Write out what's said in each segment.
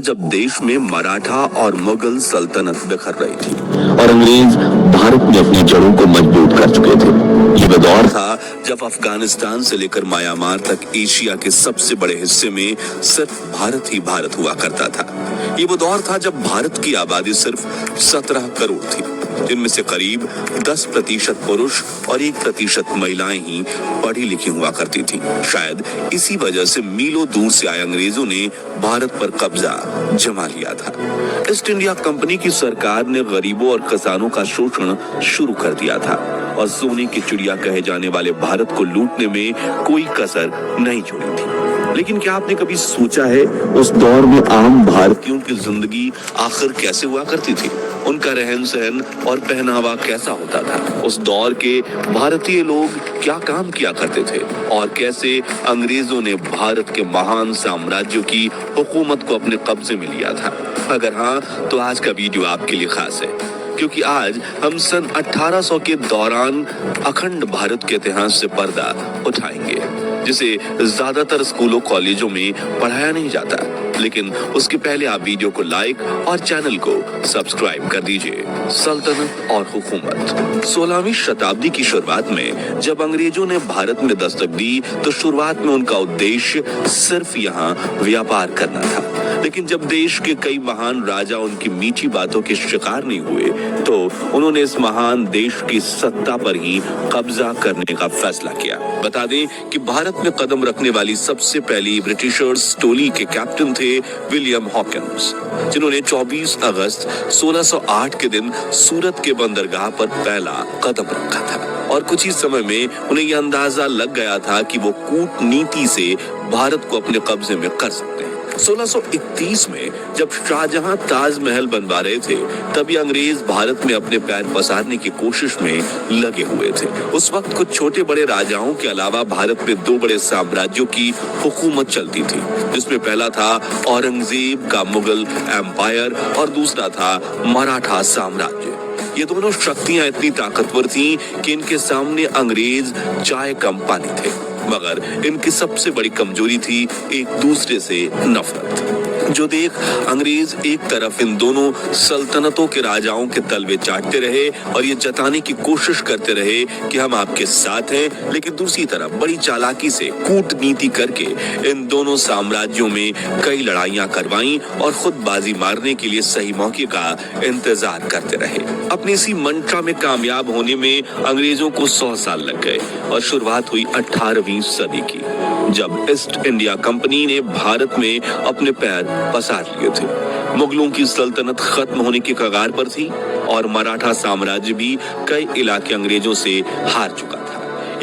जब देश में मराठा और मुगल सल्तनत बिखर रही थी और अंग्रेज भारत में अपनी जड़ों को मजबूत कर चुके थे। ये वो दौर था जब अफगानिस्तान से लेकर म्यांमार तक एशिया के सबसे बड़े हिस्से में सिर्फ भारत ही भारत हुआ करता था। ये वो दौर था जब भारत की आबादी सिर्फ 17 करोड़ थी, जिनमें से करीब 10% पुरुष और 1% महिलाएं ही पढ़ी लिखी हुआ करती थीं। शायद इसी वजह से मीलों दूर से आए अंग्रेजों ने भारत पर कब्जा जमा लिया था। ईस्ट इंडिया कंपनी की सरकार ने गरीबों और किसानों का शोषण शुरू कर दिया था और सोने की चिड़िया कहे जाने वाले भारत को लूटने में कोई कसर नहीं छोड़ी थी। लेकिन क्या आपने कभी सोचा है उस दौर में आम भारतीयों की जिंदगी आखिर कैसे हुआ करती थी? उनका रहन सहन और पहनावा कैसा होता था? उस दौर के भारतीय लोग क्या काम किया करते थे और कैसे अंग्रेजों ने भारत के महान साम्राज्यों की हुकूमत को अपने कब्जे में लिया था? अगर हाँ, तो आज का वीडियो आपके लिए खास है, क्योंकि आज हम सन 1800 के दौरान अखंड भारत के इतिहास से पर्दा उठाएंगे, जिसे ज्यादातर स्कूलों कॉलेजों में पढ़ाया नहीं जाता। लेकिन उसके पहले आप वीडियो को लाइक और चैनल को सब्सक्राइब कर दीजिए। सल्तनत और हुकूमत। 16वीं शताब्दी की शुरुआत में जब अंग्रेजों ने भारत में दस्तक दी तो शुरुआत में उनका उद्देश्य सिर्फ यहाँ व्यापार करना था। लेकिन जब देश के कई महान राजा उनकी मीठी बातों के शिकार नहीं हुए तो उन्होंने इस महान देश की सत्ता पर ही कब्जा करने का फैसला किया। बता दें कि भारत में कदम रखने वाली सबसे पहली ब्रिटिशर्स टोली के कैप्टन थे विलियम हॉकिंस, जिन्होंने 24 अगस्त 1608 के दिन सूरत के बंदरगाह पर पहला कदम रखा था और कुछ ही समय में उन्हें यह अंदाजा लग गया था कि वो कूटनीति से भारत को अपने कब्जे में कर सकते हैं। 1631 में जब शाहजहां ताजमहल बनवा रहे थे, तभी अंग्रेज भारत में अपने पैर पसारने की कोशिश में लगे हुए थे। उस वक्त कुछ छोटे बड़े राजाओं के अलावा भारत में 2 बड़े साम्राज्यों की हुकूमत चलती थी, जिसमें पहला था औरंगजेब का मुगल एम्पायर और दूसरा था मराठा साम्राज्य। ये दोनों शक्तियां इतनी ताकतवर थीं कि इनके सामने अंग्रेज चाय कम पानी थे, मगर इनकी सबसे बड़ी कमजोरी थी एक दूसरे से नफरत। जो देख अंग्रेज एक तरफ इन दोनों सल्तनतों के राजाओं के तलवे चाटते रहे और ये जताने की कोशिश करते रहे कि हम आपके साथ हैं, लेकिन दूसरी तरफ बड़ी चालाकी से कूटनीति करके इन दोनों साम्राज्यों में कई लड़ाइयां करवाईं और खुद बाजी मारने के लिए सही मौके का इंतजार करते रहे। अपनी इसी मंशा में कामयाब होने में अंग्रेजों को 100 साल लग गए और शुरुआत हुई 18वीं सदी की, जब ईस्ट इंडिया कंपनी ने भारत में अपने पैर पसार लिए थे। मुगलों की सल्तनत खत्म होने के कगार पर थी और मराठा साम्राज्य भी कई इलाके अंग्रेजों से हार चुका था।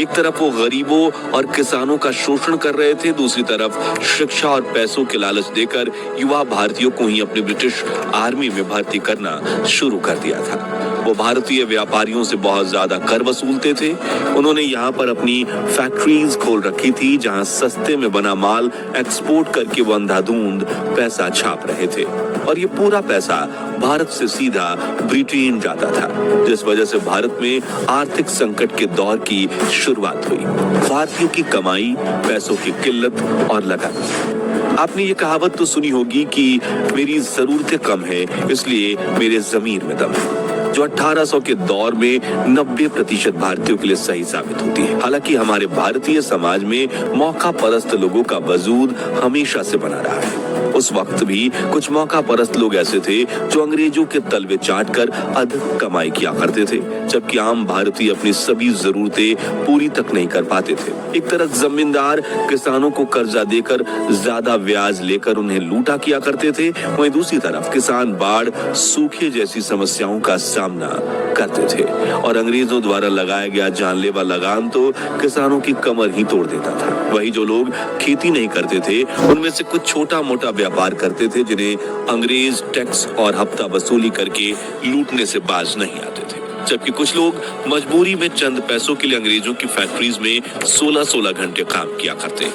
एक तरफ वो गरीबों और किसानों का शोषण कर रहे थे, दूसरी तरफ शिक्षा और पैसों के लालच देकर युवा भारतीयों को ही अपनी ब्रिटिश आर्मी में भर्ती करना शुरू कर दिया था। वो भारतीय व्यापारियों से बहुत ज्यादा कर वसूलते थे। उन्होंने यहाँ पर अपनी फैक्ट्रीज खोल रखी थी, जहाँ सस्ते में बना माल एक्सपोर्ट करके वो अंधाधुंध पैसा छाप रहे थे और ये पूरा पैसा भारत से सीधा ब्रिटेन जाता था, जिस वजह से भारत में आर्थिक संकट के दौर की शुरुआत हुई। भारतीयों की कमाई, पैसों की किल्लत और लगन। आपने ये कहावत तो सुनी होगी कि मेरी जरूरतें कम है इसलिए मेरे जमीर में दम है, जो 1800 के दौर में 90% भारतीयों के लिए सही साबित होती है। हालांकि हमारे भारतीय समाज में मौका परस्त लोगों का वजूद हमेशा से बना रहा है। उस वक्त भी कुछ मौका परस्त लोग ऐसे थे जो अंग्रेजों के तलवे चाटकर अधिक कमाई किया करते थे, जबकि आम भारतीय अपनी सभी जरूरतें पूरी तक नहीं कर पाते थे। एक तरफ जमींदार किसानों को कर्जा देकर ज्यादा ब्याज लेकर उन्हें लूटा किया करते थे, वहीं दूसरी तरफ किसान बाढ़, सूखे जैसी समस्याओं का सामना करते थे और अंग्रेजों द्वारा लगाया गया जानलेवा लगान तो किसानों की कमर ही तोड़ देता था। वही जो लोग खेती नहीं करते थे, उनमें से कुछ छोटा मोटा व्यापार करते थे, जिन्हें अंग्रेज टैक्स और हफ्ता वसूली करके लूटने से बाज नहीं आते थे, जबकि कुछ लोग मजबूरी में चंद पैसों के लिए अंग्रेजों की फैक्ट्रीज में 16-16 घंटे काम किया करते।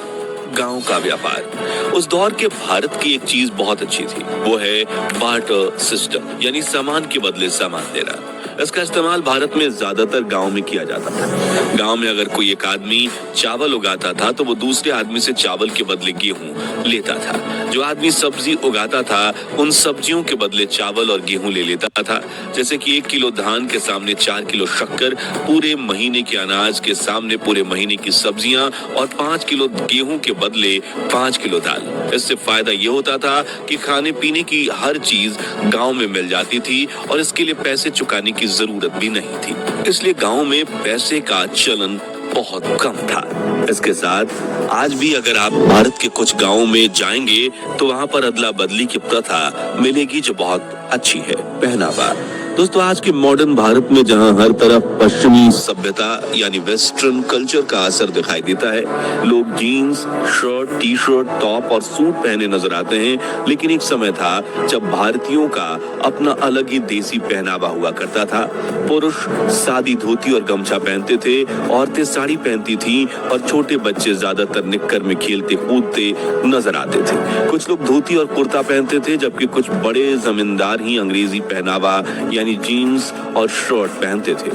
गांव का व्यापार। उस दौर के भारत की एक चीज बहुत अच्छी थी, वो है बार्टर सिस्टम, यानी सामान के बदले सामान देना। इसका इस्तेमाल भारत में ज्यादातर गांव में किया जाता था। गांव में अगर कोई एक आदमी चावल उगाता था तो वो दूसरे आदमी से चावल के बदले गेहूं लेता था। जो आदमी सब्जी उगाता था उन सब्जियों के बदले चावल और गेहूं ले लेता था। जैसे कि 1 किलो धान के सामने 4 किलो शक्कर, पूरे महीने के अनाज के सामने पूरे महीने की सब्जियां और 5 किलो गेहूं के बदले 5 किलो दाल। इससे फायदा ये होता था कि खाने पीने की हर चीज गांव में मिल जाती थी और इसके लिए पैसे चुकाने की जरूरत भी नहीं थी। इसलिए गांव में पैसे का चलन बहुत कम था। इसके साथ आज भी अगर आप भारत के कुछ गांवों में जाएंगे तो वहां पर अदला बदली की प्रथा मिलेगी जो बहुत अच्छी है। पहनावा दोस्तों, आज के मॉडर्न भारत में जहां हर तरफ पश्चिमी सभ्यता यानी वेस्टर्न कल्चर का असर दिखाई देता है, लोग jeans, shirt, T shirt, top और सूट पहने नजर आते हैं, लेकिन एक समय था जब भारतीयों का अपना अलग ही देसी पहनावा हुआ करता था। पुरुष सादी धोती और गमछा पहनते थे, औरतें साड़ी पहनती थी और छोटे बच्चे ज्यादातर निक्कर में खेलते कूदते नजर आते थे। कुछ लोग धोती और कुर्ता पहनते थे, जबकि कुछ बड़े जमींदार ही अंग्रेजी पहनावा यानी जीन्स और शर्ट पहनते थे।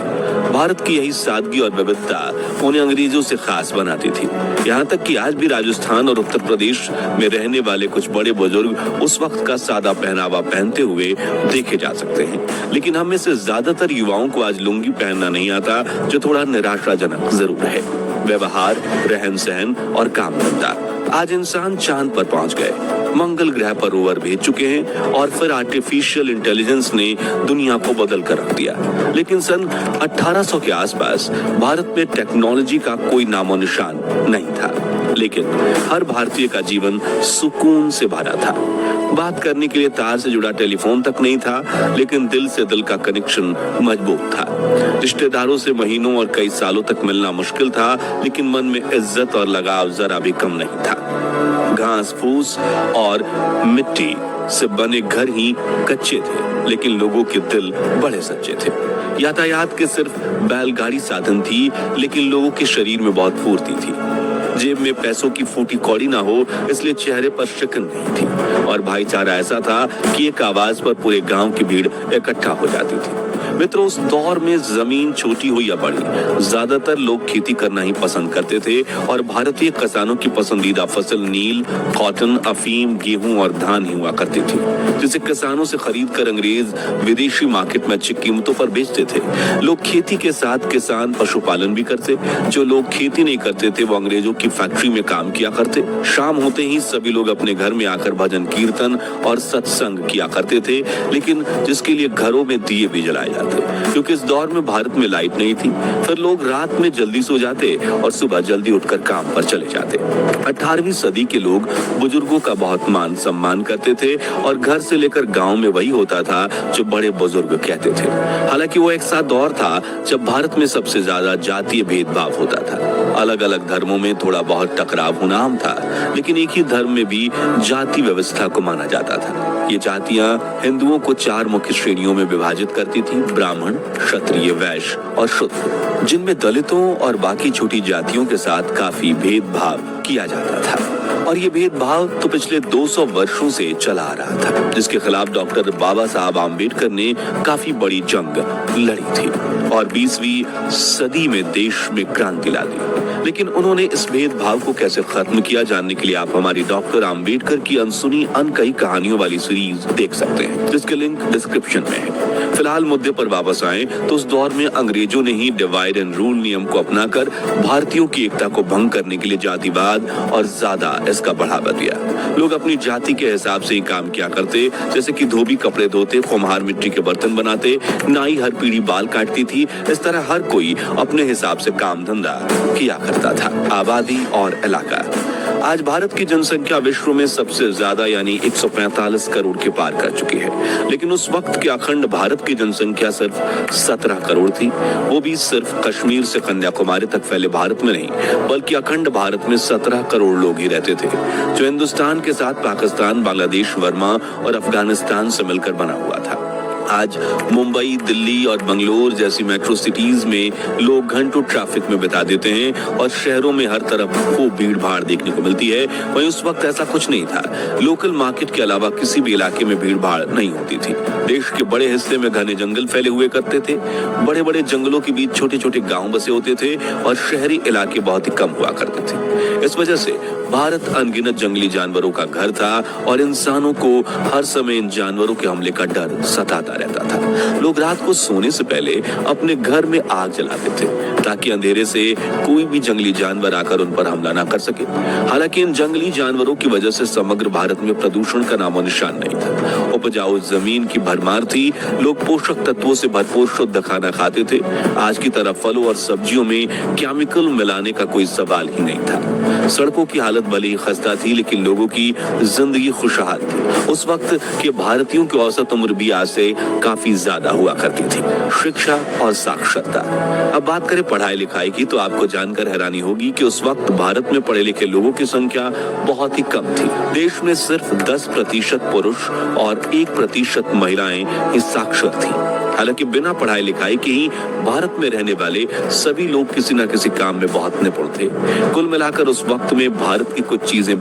भारत की यही सादगी और विविधता उन्हें अंग्रेजों से खास बनाती थी। यहाँ तक कि आज भी राजस्थान और उत्तर प्रदेश में रहने वाले कुछ बड़े बुजुर्ग उस वक्त का सादा पहनावा पहनते हुए देखे जा सकते हैं। लेकिन हम में से ज्यादातर युवाओं को आज लुंगी पहनना नहीं आता, जो थोड़ा निराशाजनक जरूर है। व्यवहार, रहन सहन और काम धंधा, आज इंसान चांद पर पहुंच गए, मंगल ग्रह पर रोवर भेज चुके हैं और फिर आर्टिफिशियल इंटेलिजेंस ने दुनिया को बदल कर रख दिया। लेकिन सन 1800 के आसपास भारत में टेक्नोलॉजी का कोई नामो निशान नहीं था, लेकिन हर भारतीय का जीवन सुकून से भरा था। बात करने के लिए तार से जुड़ा टेलीफोन तक नहीं था, लेकिन दिल से दिल का कनेक्शन मजबूत था। रिश्तेदारों से महीनों और कई सालों तक मिलना मुश्किल था, लेकिन मन में इज्जत और लगाव जरा भी कम नहीं था। घास फूस और मिट्टी से बने घर ही कच्चे थे, लेकिन लोगों के दिल बड़े सच्चे थे। यातायात के सिर्फ बैलगाड़ी साधन थी, लेकिन लोगों के शरीर में बहुत फुर्ती थी। जेब में पैसों की फूटी कौड़ी ना हो, इसलिए चेहरे पर शिकन नहीं थी और भाईचारा ऐसा था कि एक आवाज पर पूरे गांव की भीड़ इकट्ठा हो जाती थी। मित्रों, उस दौर में जमीन छोटी हो या बड़ी, ज्यादातर लोग खेती करना ही पसंद करते थे और भारतीय किसानों की पसंदीदा फसल नील, कॉटन, अफीम, गेहूं और धान ही हुआ करती थी, जिसे किसानों से खरीद कर अंग्रेज विदेशी मार्केट में अच्छी कीमतों पर बेचते थे। लोग खेती के साथ किसान पशुपालन भी करते। जो लोग खेती नहीं करते थे वो अंग्रेजों की फैक्ट्री में काम किया करते। शाम होते ही सभी लोग अपने घर में आकर भजन कीर्तन और सत्संग किया करते थे, लेकिन जिसके लिए घरों में दिए भी जलाए जाते, क्योंकि इस दौर में भारत में लाइट नहीं थी। फिर लोग रात में जल्दी सो जाते और सुबह जल्दी उठकर काम पर चले जाते। 18वीं सदी के लोग बुजुर्गों का बहुत मान सम्मान करते थे और घर से लेकर गांव में वही होता था जो बड़े बुजुर्ग कहते थे। हालांकि वो एक सा दौर था जब भारत में सबसे ज्यादा जातीय भेदभाव होता था। अलग अलग धर्मों में थोड़ा बहुत टकराव होना आम था, लेकिन एक ही धर्म में भी जाति व्यवस्था को माना जाता था। ये जातियां हिंदुओं को 4 मुख्य श्रेणियों में विभाजित करती थी: ब्राह्मण, क्षत्रिय, वैश्य और शूद्र, जिनमें दलितों और बाकी छोटी जातियों के साथ काफी भेदभाव किया जाता था। और ये भेदभाव तो पिछले 200 वर्षों से चला आ रहा था, जिसके खिलाफ डॉक्टर बाबा साहब आम्बेडकर ने काफी बड़ी जंग लड़ी थी और 20वीं सदी में देश में क्रांति ला दी। लेकिन उन्होंने इस भेदभाव को कैसे खत्म किया, जानने के लिए आप हमारी डॉक्टर आम्बेडकर की अनसुनी अनकही कहानियों वाली सीरीज देख सकते हैं, जिसके लिंक डिस्क्रिप्शन में है। फिलहाल मुद्दे पर वापस आए तो उस दौर में अंग्रेजों ने ही डिवाइड एंड रूल नियम को अपनाकर भारतीयों की एकता को भंग करने के लिए जातिवाद और ज्यादा इसका बढ़ावा दिया। लोग अपनी जाति के हिसाब से ही काम किया करते, जैसे कि धोबी कपड़े धोते, कुम्हार मिट्टी के बर्तन बनाते, नाई हर पीढ़ी बाल काटती थी। इस तरह हर कोई अपने हिसाब से काम धंधा किया करता था। आबादी और इलाका, आज भारत की जनसंख्या विश्व में सबसे ज्यादा यानी 145 करोड़ के पार कर चुकी है, लेकिन उस वक्त के अखंड भारत की जनसंख्या सिर्फ 17 करोड़ थी। वो भी सिर्फ कश्मीर से कन्याकुमारी तक फैले भारत में नहीं, बल्कि अखंड भारत में 17 करोड़ लोग ही रहते थे, जो हिंदुस्तान के साथ पाकिस्तान, बांग्लादेश, बर्मा और अफगानिस्तान से मिलकर बना हुआ था। आज मुंबई, दिल्ली और बंगलोर जैसी मेट्रो सिटीज में लोग घंटों ट्रैफिक में बिता देते हैं और शहरों में हर तरफ खूब भीड़ भाड़ देखने को मिलती है। वहीं उस वक्त ऐसा कुछ नहीं था। लोकल मार्केट के अलावा किसी भी इलाके में भीड़ भाड़ नहीं होती थी। देश के बड़े हिस्से में घने जंगल फैले हुए करते थे। बड़े बड़े जंगलों के बीच छोटे छोटे गाँव बसे होते थे और शहरी इलाके बहुत ही कम हुआ करते थे। इस वजह से भारत अनगिनत जंगली जानवरों का घर था और इंसानों को हर समय इन जानवरों के हमले का डर सताता रहता था। लोग रात को सोने से पहले अपने घर में आग जलाते थे ताकि अंधेरे से कोई भी जंगली जानवर आकर उन पर हमला ना कर सके। हालांकि इन जंगली जानवरों की वजह से समग्र भारत में प्रदूषण का नामो निशान नहीं था। उपजाऊ जमीन की भरमार थी, लोग पोषक तत्वों से भरपूर शुद्ध खाना खाते थे। आज की तरह फलों और सब्जियों में केमिकल मिलाने का कोई सवाल ही नहीं था। सड़कों की हालत भले ही खस्ता थी, लेकिन लोगों की जिंदगी खुशहाल थी। उस वक्त के भारतीयों की औसत उम्र भी आज से काफी ज्यादा हुआ करती थी। शिक्षा और साक्षरता। अब बात करें पढ़ाई लिखाई की, तो आपको जानकर हैरानी होगी कि उस वक्त भारत में पढ़े लिखे लोगों की संख्या बहुत ही कम थी। देश में सिर्फ 10% पुरुष और 1% महिलाएं ही साक्षर थी। हालांकि बिना पढ़ाई लिखाई के ही भारत में रहने वाले सभी लोग किसी न किसी काम में बहुत निपुण थे। कुल मिलाकर उस वक्त में भारत की कुछ चीजें